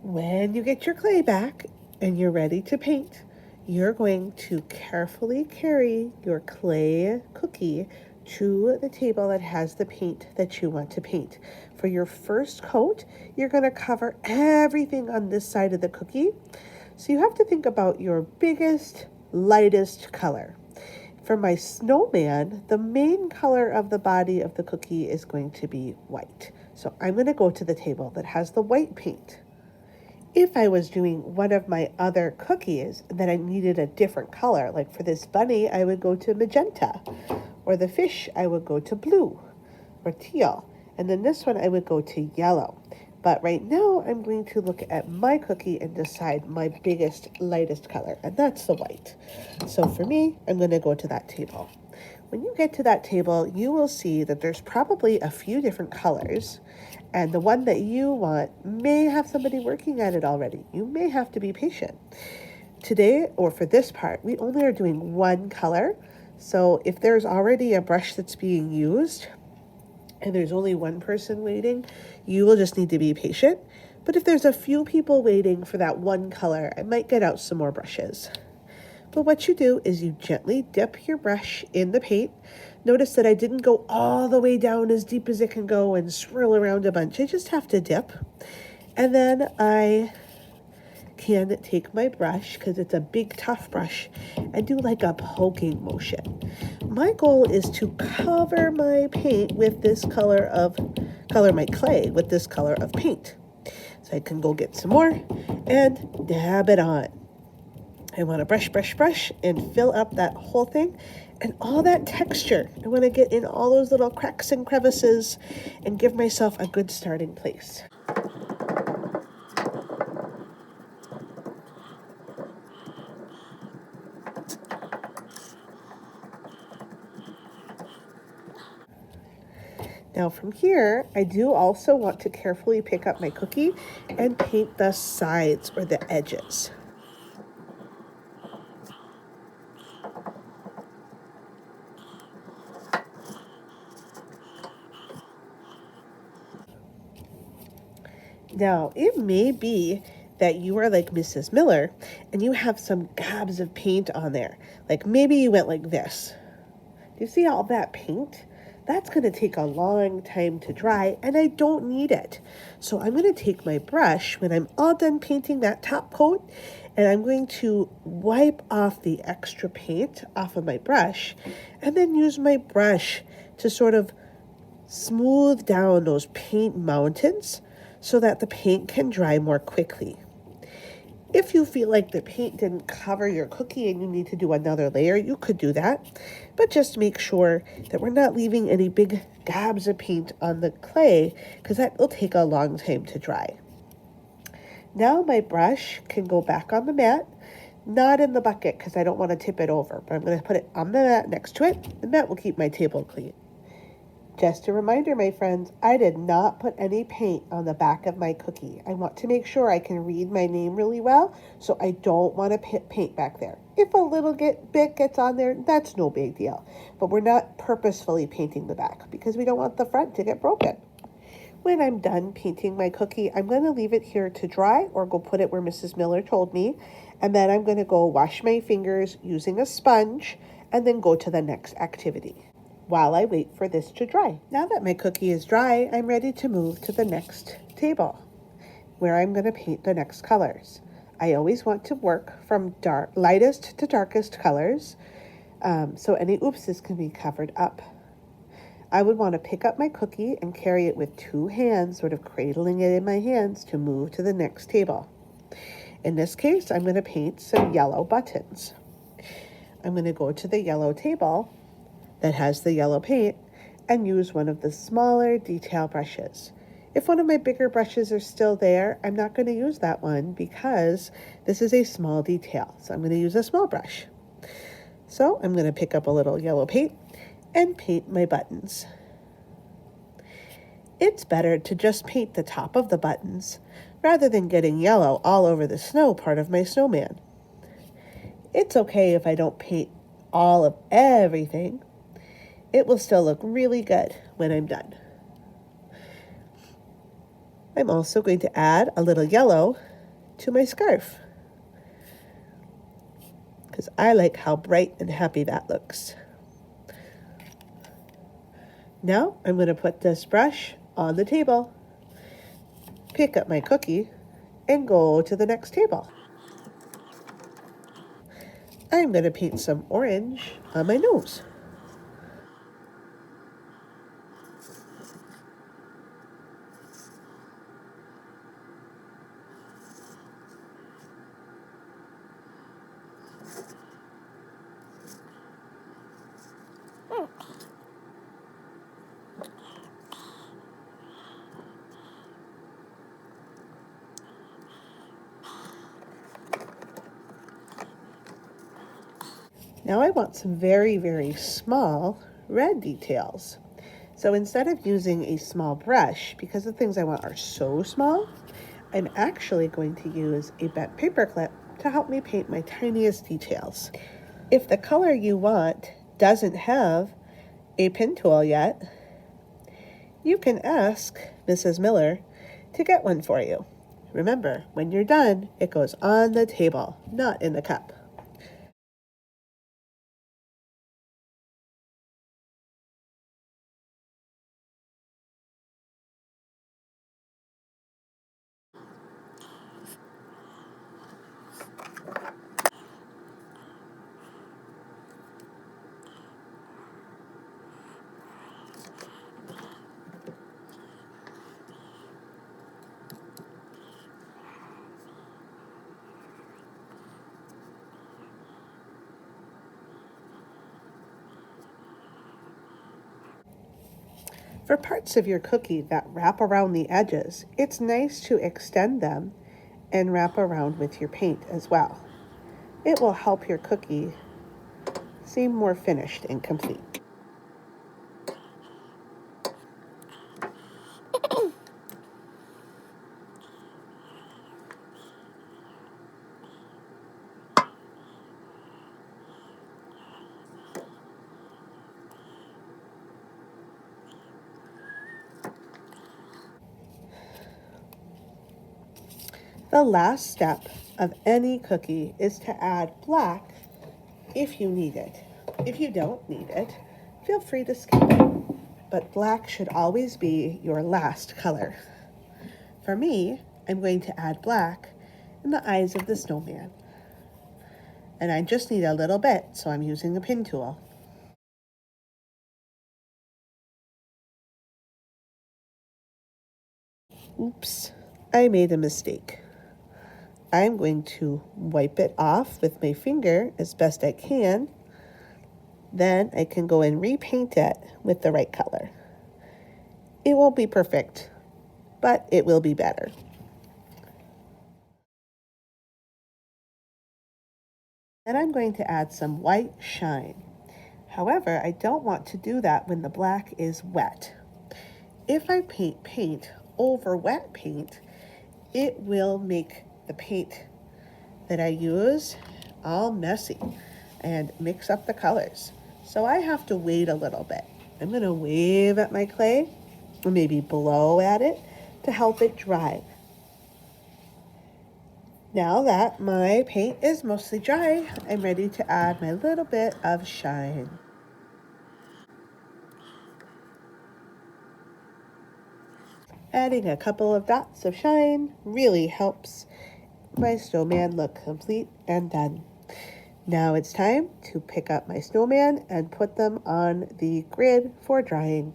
When you get your clay back and you're ready to paint, you're going to carefully carry your clay cookie to the table that has the paint that you want to paint. For your first coat, you're going to cover everything on this side of the cookie. So you have to think about your biggest, lightest color. For my snowman, the main color of the body of the cookie is going to be white. So I'm going to go to the table that has the white paint. If I was doing one of my other cookies that I needed a different color, like for this bunny, I would go to magenta, or the fish, I would go to blue or teal, and then this one I would go to yellow. But right now I'm going to look at my cookie and decide my biggest, lightest color, and that's the white. So for me, I'm going to go to that table. When you get to that table, you will see that there's probably a few different colors, and the one that you want may have somebody working at it already. You may have to be patient. Today, or for this part, we only are doing one color. So if there's already a brush that's being used and there's only one person waiting, you will just need to be patient. But if there's a few people waiting for that one color, I might get out some more brushes. But what you do is you gently dip your brush in the paint. Notice that I didn't go all the way down as deep as it can go and swirl around a bunch. I just have to dip. And then I can take my brush, because it's a big tough brush, and do like a poking motion. My goal is to cover my paint with this color my clay with this color of paint. So I can go get some more and dab it on. I want to brush, and fill up that whole thing and all that texture. I want to get in all those little cracks and crevices and give myself a good starting place. Now from here, I do also want to carefully pick up my cookie and paint the sides or the edges. Now, it may be that you are like Mrs. Miller and you have some gobs of paint on there. Like maybe you went like this. Do you see all that paint? That's going to take a long time to dry, and I don't need it. So I'm going to take my brush when I'm all done painting that top coat, and I'm going to wipe off the extra paint off of my brush, and then use my brush to sort of smooth down those paint mountains so that the paint can dry more quickly. If you feel like the paint didn't cover your cookie and you need to do another layer, you could do that. But just make sure that we're not leaving any big gobs of paint on the clay, because that will take a long time to dry. Now my brush can go back on the mat, not in the bucket because I don't want to tip it over, but I'm going to put it on the mat next to it. The mat will keep my table clean. Just a reminder, my friends, I did not put any paint on the back of my cookie. I want to make sure I can read my name really well, so I don't want to paint back there. If a little bit gets on there, that's no big deal. But we're not purposefully painting the back because we don't want the front to get broken. When I'm done painting my cookie, I'm going to leave it here to dry or go put it where Mrs. Miller told me. And then I'm going to go wash my fingers using a sponge and then go to the next activity while I wait for this to dry. Now that my cookie is dry, I'm ready to move to the next table where I'm going to paint the next colors. I always want to work from lightest to darkest colors, so any oopses can be covered up. I would want to pick up my cookie and carry it with two hands, sort of cradling it in my hands to move to the next table. In this case, I'm going to paint some yellow buttons. I'm going to go to the yellow table that has the yellow paint and use one of the smaller detail brushes. If one of my bigger brushes are still there, I'm not going to use that one because this is a small detail. So I'm going to use a small brush. So I'm going to pick up a little yellow paint and paint my buttons. It's better to just paint the top of the buttons rather than getting yellow all over the snow part of my snowman. It's okay if I don't paint all of everything. It will still look really good when I'm done. I'm also going to add a little yellow to my scarf because I like how bright and happy that looks. Now I'm going to put this brush on the table, pick up my cookie, and go to the next table. I'm going to paint some orange on my nose. Now I want some very, very small red details. So instead of using a small brush, because the things I want are so small, I'm actually going to use a bent paper clip to help me paint my tiniest details. If the color you want doesn't have a pen tool yet, you can ask Mrs. Miller to get one for you. Remember, when you're done, it goes on the table, not in the cup. For parts of your cookie that wrap around the edges, it's nice to extend them and wrap around with your paint as well. It will help your cookie seem more finished and complete. The last step of any cookie is to add black if you need it. If you don't need it, feel free to skip it. But black should always be your last color. For me, I'm going to add black in the eyes of the snowman. And I just need a little bit, so I'm using a pin tool. Oops, I made a mistake. I'm going to wipe it off with my finger as best I can. Then I can go and repaint it with the right color. It won't be perfect, but it will be better. Then I'm going to add some white shine. However, I don't want to do that when the black is wet. If I paint over wet paint, it will make the paint that I use all messy and mix up the colors. So I have to wait a little bit. I'm going to wave at my clay or maybe blow at it to help it dry. Now that my paint is mostly dry, I'm ready to add my little bit of shine. Adding a couple of dots of shine really helps my snowman look complete and done. Now it's time to pick up my snowman and put them on the grid for drying.